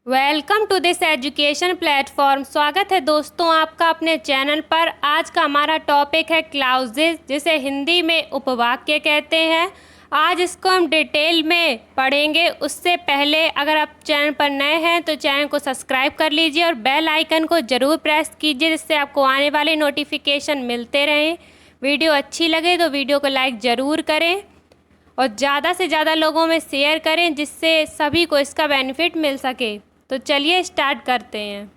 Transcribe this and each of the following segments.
Welcome to this education platform. स्वागत है दोस्तों आपका अपने चैनल पर। आज का हमारा टॉपिक है क्लाउजेज, जिसे हिंदी में उपवाक्य कहते हैं। आज इसको हम डिटेल में पढ़ेंगे। उससे पहले अगर आप चैनल पर नए हैं तो चैनल को सब्सक्राइब कर लीजिए और बेल आइकन को ज़रूर प्रेस कीजिए, जिससे आपको आने वाले नोटिफिकेशन मिलते रहें। वीडियो अच्छी लगे तो वीडियो को लाइक ज़रूर करें और ज़्यादा से ज़्यादा लोगों में शेयर करें, जिससे सभी को इसका बेनिफिट मिल सके। तो चलिए स्टार्ट करते हैं।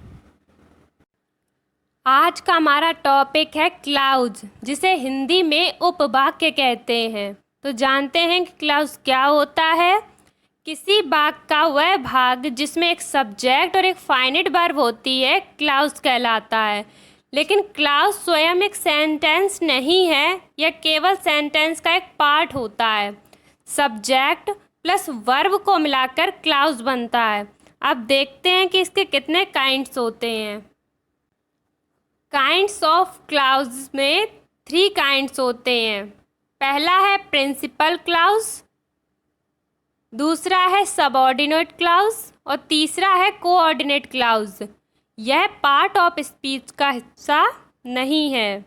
आज का हमारा टॉपिक है क्लाउज, जिसे हिंदी में उपवाक्य कहते हैं। तो जानते हैं कि क्लाउज क्या होता है। किसी वाक्य का वह भाग जिसमें एक सब्जेक्ट और एक फाइनिट वर्ब होती है क्लाउज कहलाता है। लेकिन क्लाउज स्वयं एक सेंटेंस नहीं है, यह केवल सेंटेंस का एक पार्ट होता है। सब्जेक्ट प्लस वर्ब को मिलाकर क्लाउज बनता है। अब देखते हैं कि इसके कितने काइंड्स होते हैं। काइंड्स ऑफ क्लाउज में 3 काइंड्स होते हैं। पहला है प्रिंसिपल क्लाउज, दूसरा है सबऑर्डिनेट क्लाउज और तीसरा है कोऑर्डिनेट क्लाउज। यह पार्ट ऑफ स्पीच का हिस्सा नहीं है।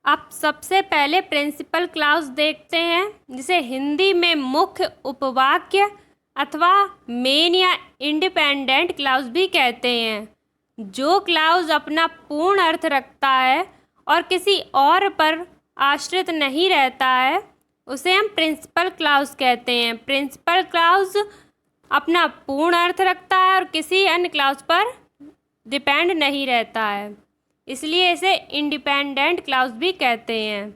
अब सबसे पहले प्रिंसिपल क्लाउज देखते हैं, जिसे हिंदी में मुख्य उपवाक्य अथवा मेन या इंडिपेंडेंट क्लाउज भी कहते हैं। जो क्लाउज अपना पूर्ण अर्थ रखता है और किसी और पर आश्रित नहीं रहता है, उसे हम प्रिंसिपल क्लाउज कहते हैं। प्रिंसिपल क्लाउज अपना पूर्ण अर्थ रखता है और किसी अन्य क्लाउज पर डिपेंड नहीं रहता है, इसलिए इसे इंडिपेंडेंट क्लाउज भी कहते हैं।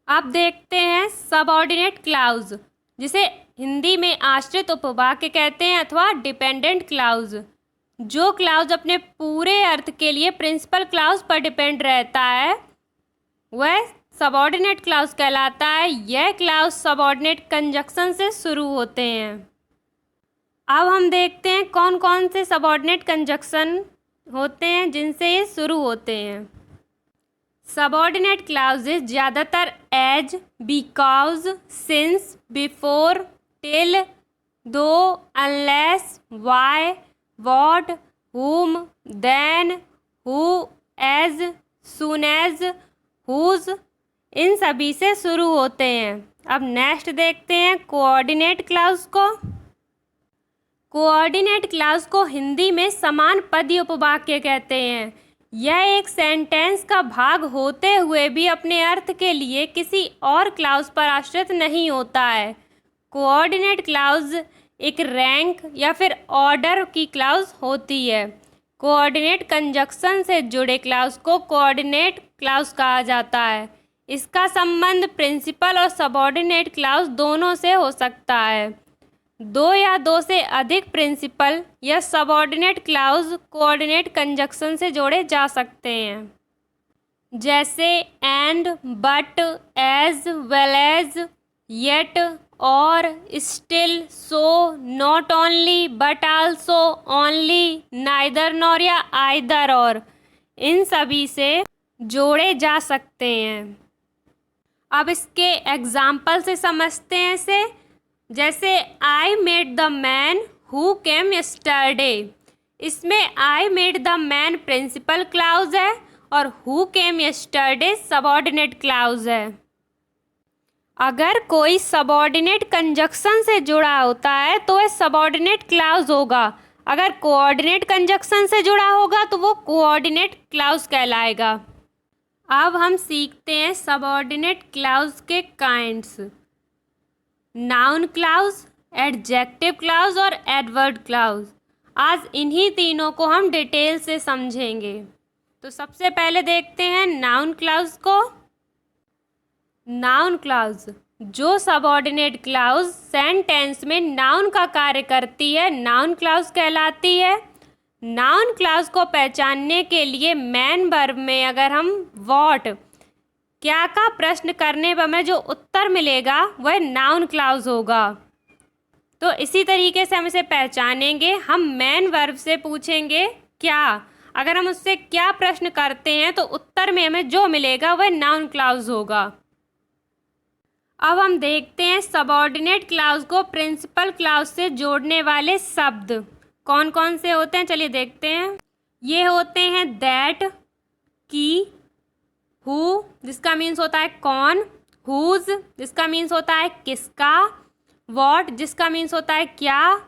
अब देखते हैं सबऑर्डिनेट क्लाउज, जिसे हिंदी में आश्रित उपवाक्य कहते हैं अथवा डिपेंडेंट क्लाउज। जो क्लाउज अपने पूरे अर्थ के लिए प्रिंसिपल क्लाउज पर डिपेंड रहता है वह सबऑर्डिनेट क्लाउज कहलाता है। यह क्लाउज सबऑर्डिनेट कंजक्शन से शुरू होते हैं। अब हम देखते हैं कौन कौन से सबऑर्डिनेट कंजक्शन होते हैं जिनसे ये शुरू होते हैं। सबऑर्डिनेट क्लाउजेज ज़्यादातर as, because, since, before, till, though, unless, why, what, whom, then, who, as, soon as, whose, इन सभी से शुरू होते हैं। अब नेक्स्ट देखते हैं कोऑर्डिनेट क्लाउज को। कोऑर्डिनेट क्लाउज को हिंदी में समान पदी उपवाक्य कहते हैं। यह एक सेंटेंस का भाग होते हुए भी अपने अर्थ के लिए किसी और क्लाउज पर आश्रित नहीं होता है। कोऑर्डिनेट क्लाउज एक रैंक या फिर ऑर्डर की क्लाउज होती है। कोऑर्डिनेट कंजक्शन से जुड़े क्लाउज को कोऑर्डिनेट क्लाउज कहा जाता है। इसका संबंध प्रिंसिपल और सबऑर्डिनेट क्लाउज दोनों से हो सकता है। 2 या 2 से अधिक प्रिंसिपल या सबऑर्डिनेट क्लाउज कोऑर्डिनेट कंजक्शन से जोड़े जा सकते हैं, जैसे and, but, as, well as, yet, और, still, so, not only, but also, only, neither nor या आइदर और, इन सभी से जोड़े जा सकते हैं। अब इसके एग्जाम्पल से समझते हैं इसे। जैसे I met the man who came yesterday. इसमें I met the man principal clause है और who came yesterday subordinate clause है। अगर कोई सबऑर्डिनेट कंजक्शन से जुड़ा होता है तो वह सबऑर्डिनेट क्लाउज होगा। अगर कोऑर्डिनेट कंजक्शन से जुड़ा होगा तो वो कोऑर्डिनेट क्लाउज कहलाएगा। अब हम सीखते हैं सबऑर्डिनेट क्लाउज के kinds. Noun clause, adjective clause और एडवर्ब क्लाउज। आज इन्हीं तीनों को हम डिटेल से समझेंगे। तो सबसे पहले देखते हैं नाउन क्लाउज को। नाउन क्लाउज जो सबऑर्डिनेट क्लाउज सेंटेंस में नाउन का कार्य करती है, नाउन क्लाउज कहलाती है। नाउन क्लाउज को पहचानने के लिए मेन वर्ब में अगर हम व्हाट, क्या का प्रश्न करने पर हमें जो उत्तर मिलेगा वह नाउन क्लाउज होगा। तो इसी तरीके से हम इसे पहचानेंगे। हम मेन वर्ब से पूछेंगे क्या, अगर हम उससे क्या प्रश्न करते हैं तो उत्तर में हमें जो मिलेगा वह नाउन क्लाउज होगा। अब हम देखते हैं सबऑर्डिनेट क्लाउज को प्रिंसिपल क्लाउज से जोड़ने वाले शब्द कौन कौन से होते हैं। चलिए देखते हैं। ये होते हैं दैट, की, हु जिसका मीन्स होता है कौन, हुज जिसका मीन्स होता है किसका, वॉट जिसका मीन्स होता है क्या,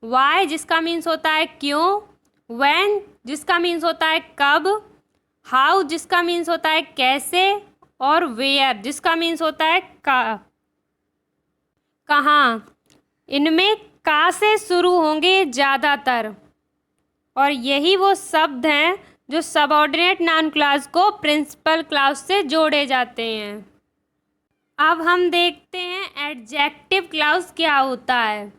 वाई जिसका मीन्स होता है क्यों, व्हेन जिसका मीन्स होता है कब, हाउ जिसका मीन्स होता है कैसे, और वेयर जिसका मीन्स होता है कहाँ। इनमें का से शुरू होंगे ज़्यादातर, और यही वो शब्द हैं जो सबऑर्डिनेट नाउन क्लॉज को प्रिंसिपल क्लॉज से जोड़े जाते हैं। अब हम देखते हैं एडजेक्टिव क्लॉज क्या होता है।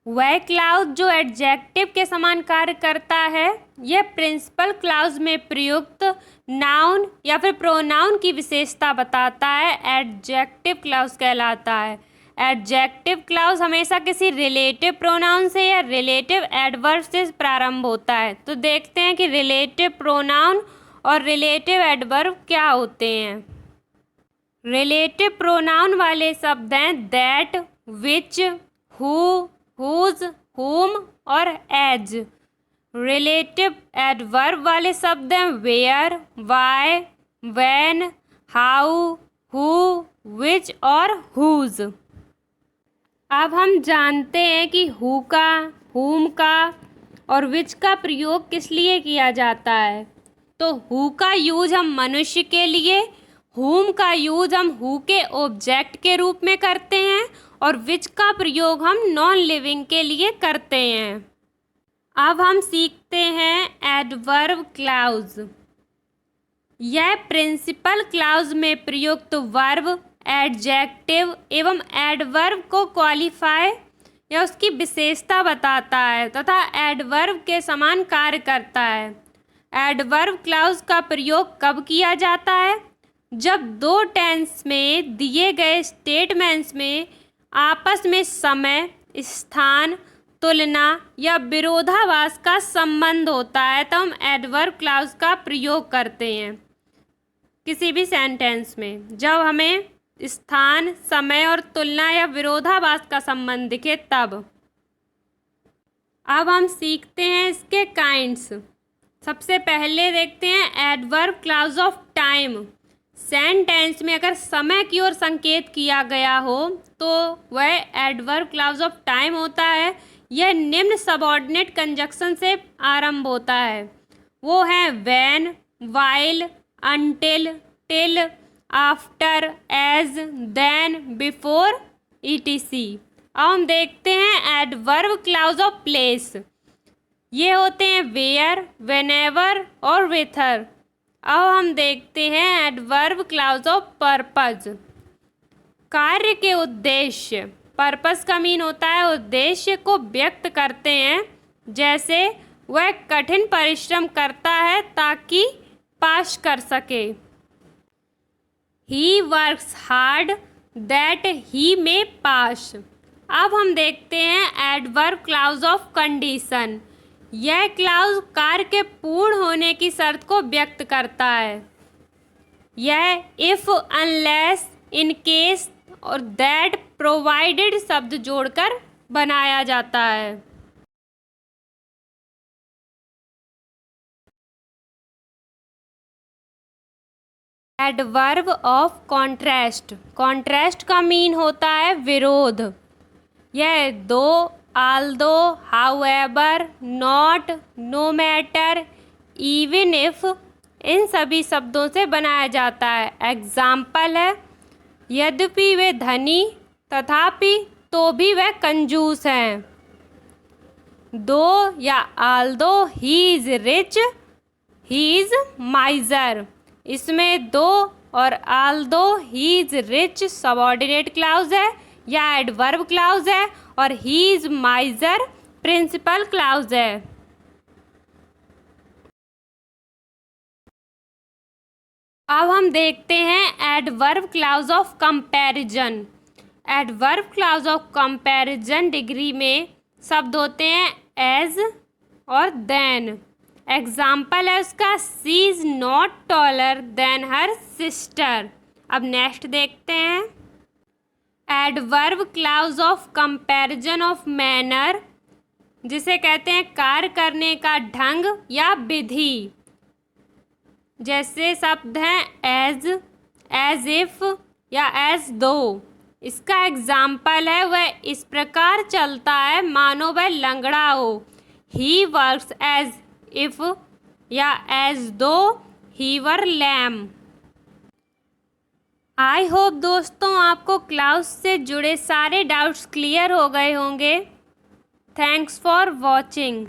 वह क्लॉज जो एडजेक्टिव के समान कार्य करता है, यह प्रिंसिपल क्लॉज में प्रयुक्त नाउन या फिर प्रोनाउन की विशेषता बताता है, एडजेक्टिव क्लॉज कहलाता है। एडजेक्टिव क्लॉज हमेशा किसी रिलेटिव प्रोनाउन से या रिलेटिव एडवर्ब से प्रारंभ होता है। तो देखते हैं कि रिलेटिव प्रोनाउन और रिलेटिव एडवर्ब क्या होते हैं। रिलेटिव प्रोनाउन वाले शब्द हैं दैट, विच, हु, हुज, हुम और एज। रिलेटिव एडवर्ब वाले शब्द हैं where, why, when, how, who, which और हुज। अब हम जानते हैं कि हु का, हुम का और विच का प्रयोग किस लिए किया जाता है। तो हु का यूज हम मनुष्य के लिए, हुम का यूज हम हु के ऑब्जेक्ट के रूप में करते हैं और विच का प्रयोग हम नॉन लिविंग के लिए करते हैं। अब हम सीखते हैं एडवर्ब क्लॉज। यह प्रिंसिपल क्लॉज में प्रयुक्त वर्ब, एडजेक्टिव एवं एडवर्ब को क्वालिफाई या उसकी विशेषता बताता है तथा एडवर्ब के समान कार्य करता है। एडवर्ब क्लॉज का प्रयोग कब किया जाता है? जब दो टेंस में दिए गए स्टेटमेंट्स में आपस में समय, स्थान, तुलना या विरोधाभास का संबंध होता है तो हम एडवर्ब क्लॉज का प्रयोग करते हैं किसी भी सेंटेंस में। जब हमें स्थान, समय और तुलना या विरोधाभास का संबंध दिखे तब। अब हम सीखते हैं इसके काइंड्स। सबसे पहले देखते हैं adverb clause of time. Sentence में अगर समय की ओर संकेत किया गया हो तो वह एडवर्ब क्लॉज ऑफ टाइम होता है। यह निम्न सबऑर्डिनेट कंजक्शन से आरंभ होता है। वो है when, while, until, till, after, as, then, before, etc। अब हम देखते हैं एडवर्ब क्लॉज ऑफ प्लेस। ये होते हैं वेयर, व्हेनेवर और विथर। अब हम देखते हैं एडवर्ब क्लॉज ऑफ पर्पज। कार्य के उद्देश्य, पर्पस का मीन होता है उद्देश्य को व्यक्त करते हैं। जैसे वह कठिन परिश्रम करता है ताकि पास कर सके। He works hard that he may pass। अब हम देखते हैं एडवर्ब क्लॉज ऑफ कंडीशन। यह क्लॉज कार्य के पूर्ण होने की शर्त को व्यक्त करता है। यह इफ, अनलेस, इन केस और दैट प्रोवाइडेड शब्द जोड़कर बनाया जाता है। Adverb of contrast. कॉन्ट्रास्ट का मीन होता है विरोध। यह though, although, however, not, no matter, even if इन सभी शब्दों से बनाया जाता है। एग्जाम्पल है यद्यपि वे धनी तथापि तो भी वह कंजूस हैं। दो या although he is rich he is miser. इसमें दो और although he is rich subordinate clause है या एडवर्ब क्लॉज है और he is miser principal clause है। अब हम देखते हैं adverb clause of comparison. Adverb clause of comparison degree में शब्द होते हैं एज और देन। एग्जाम्पल है उसका she is not taller than her sister. अब नेक्स्ट देखते हैं adverb clause of comparison of manner, जिसे कहते हैं कार्य करने का ढंग या विधि। जैसे शब्द हैं एज इफ या एज दो। इसका एग्जाम्पल है वह इस प्रकार चलता है मानो वह लंगड़ा हो। ही वर्क्स एज इफ या एज दो ही वर लैम। आई होप दोस्तों आपको क्लाउज से जुड़े सारे डाउट्स क्लियर हो गए होंगे। Thanks for watching.